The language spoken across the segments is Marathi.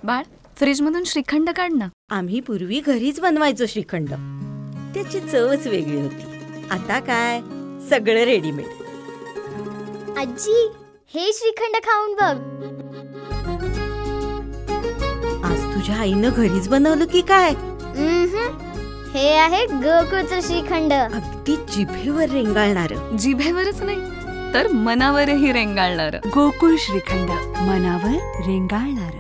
बाळ, फ्रीजमधून श्रीखंड काढ ना. आम्ही पूर्वी घरीच बनवायचो श्रीखंड. त्याची चवच वेगळी होती. आता काय सगळं रेडीमेड. आजी, हे श्रीखंड खाऊन बघ. आज तुझ्या आईनं घरीच बनवलं की काय? हे आहे गोकुळचं श्रीखंड. अगदी जिभेवर रेंगाळणार. जिभेवरच नाही तर मनावरही रेंगाळणार. गोकुळ श्रीखंड, मनावर रेंगाळणार.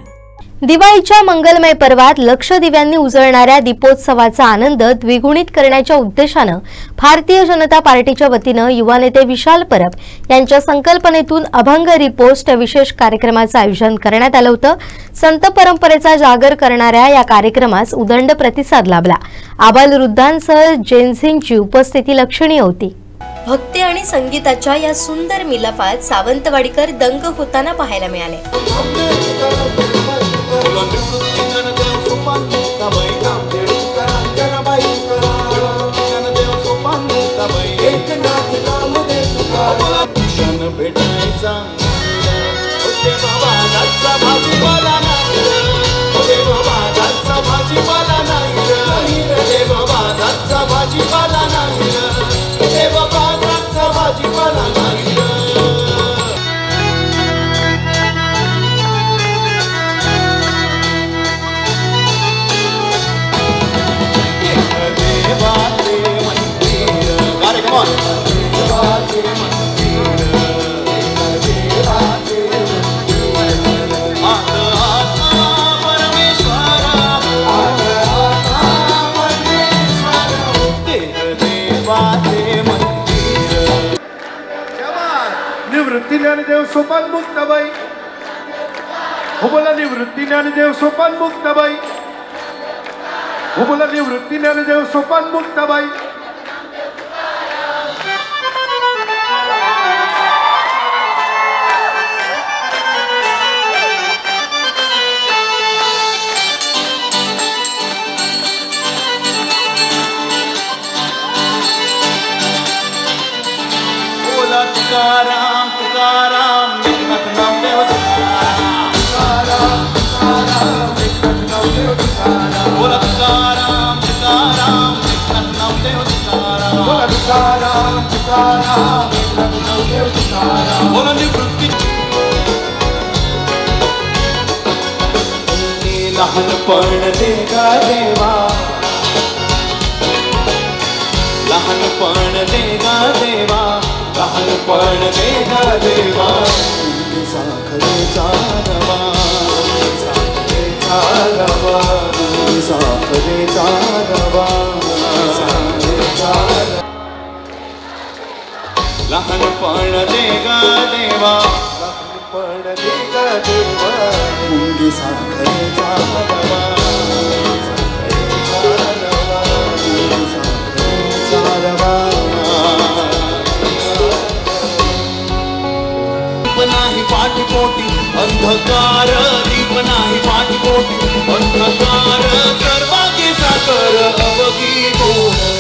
दिवाळीच्या मंगलमय पर्वात लक्ष दिव्यांनी उजळणाऱ्या दीपोत्सवाचा आनंद द्विगुणित करण्याच्या उद्देशानं भारतीय जनता पार्टीच्या वतीनं युवा नेते विशाल परब यांच्या संकल्पनेतून अभंग रिपोस्ट विशेष कार्यक्रमाचं आयोजन करण्यात आलं होतं. संत परंपरेचा जागर करणाऱ्या या कार्यक्रमास उदंड प्रतिसाद लाभला. आबालवृद्धांसह जैनसिंगची उपस्थिती लक्षणीय होती. भक्ती आणि संगीताच्या या सुंदर मिलाफात सावंतवाडीकर दंग होताना पाहायला मिळाले. निवृत्ती ज्ञानदेव सोपान मुक्ताबाई. हो बोला निवृत्ती ज्ञानदेव सोपान मुक्ताबाई. हो बोला निवृत्ती ज्ञानदेव सोपान मुक्ताबाई. तुकाराम तुकाराम एकनाथ नामदेव तुकाराम. तुकाराम एकनाथ नामदेव तुकाराम. बोला तुकाराम तुकाराम एकनाथ नामदेव तुकाराम. बोला तुकाराम तुकाराम एकनाथ नामदेव तुकाराम. बोला निवृत्ती लहानपण दे गा देवा. लहानपण दे गा देवा. लहानपण दे गा देवा. साखरेचा नवा. साखरेचा नवा. साखरेचा नवा. लहानपण दे गा देवा. लहानपण दे गा देवा. मुंगी साखरेचा नवा. नाही पाठीपोटी अंधकार. दीप नाही पाठीपोटी अंधकार. सर्वांगी साकर अवघी गोड.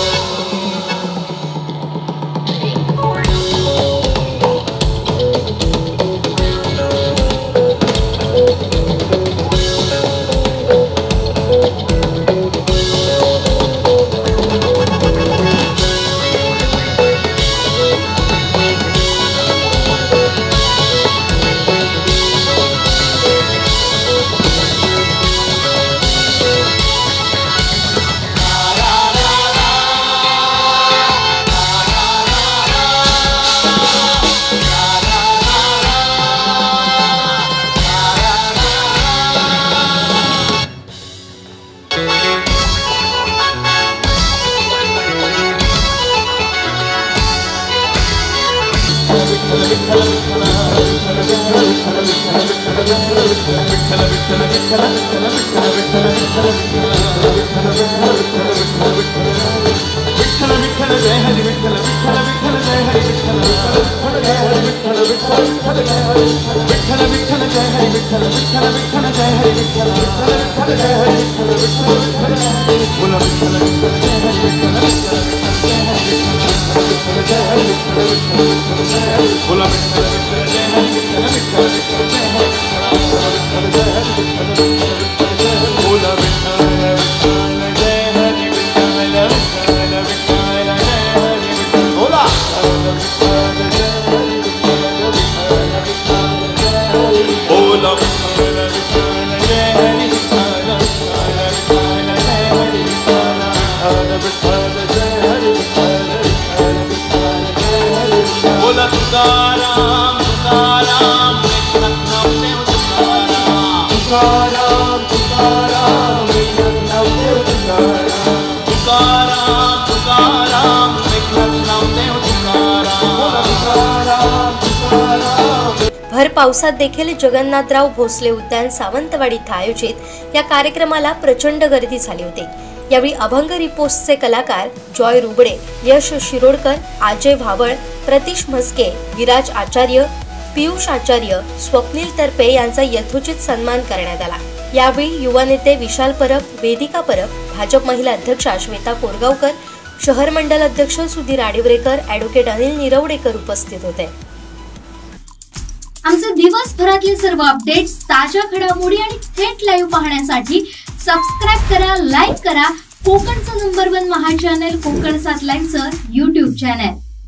बोला तुकाराम तुकाराम विठ्ठल नामदेव तुकाराम तुकाराम तुकाराम विठ्ठल नामदेव तुकाराम तुकाराम तुकाराम। भर पावसात देखील जगन्नाथराव भोसले उद्यान सावंतवाडी इथं आयोजित या कार्यक्रमाला प्रचंड गर्दी झाली होती। यावेळी अभंग रिपोर्टचे कलाकार जॉय रुबडे, यश शिरोडकर, अजय भावळ, प्रतीश म्हस्के, विराज आचार्य, पियुष आचार्य, स्वप्नील तरपे यांचा यथोचित सन्मान करण्यात आला। यावेळी युवा नेते विशाल परब, वेदिका परब, भाजप महिला अध्यक्षा श्वेता कोरगावकर, शहर मंडल अध्यक्ष सुधीर आडिवरेकर, ॲडव्होकेट अनिल निरवडेकर उपस्थित होते। आमचे दिवसभरातले सर्व अपडेट्स, ताज्या घडामोडी आणि थेट लाईव्ह पाहण्यासाठी सबस्क्राईब करा, लाईक करा कोकणचं नंबर 1 महा चॅनल कोकण 7 लाईव्हचं YouTube चॅनल।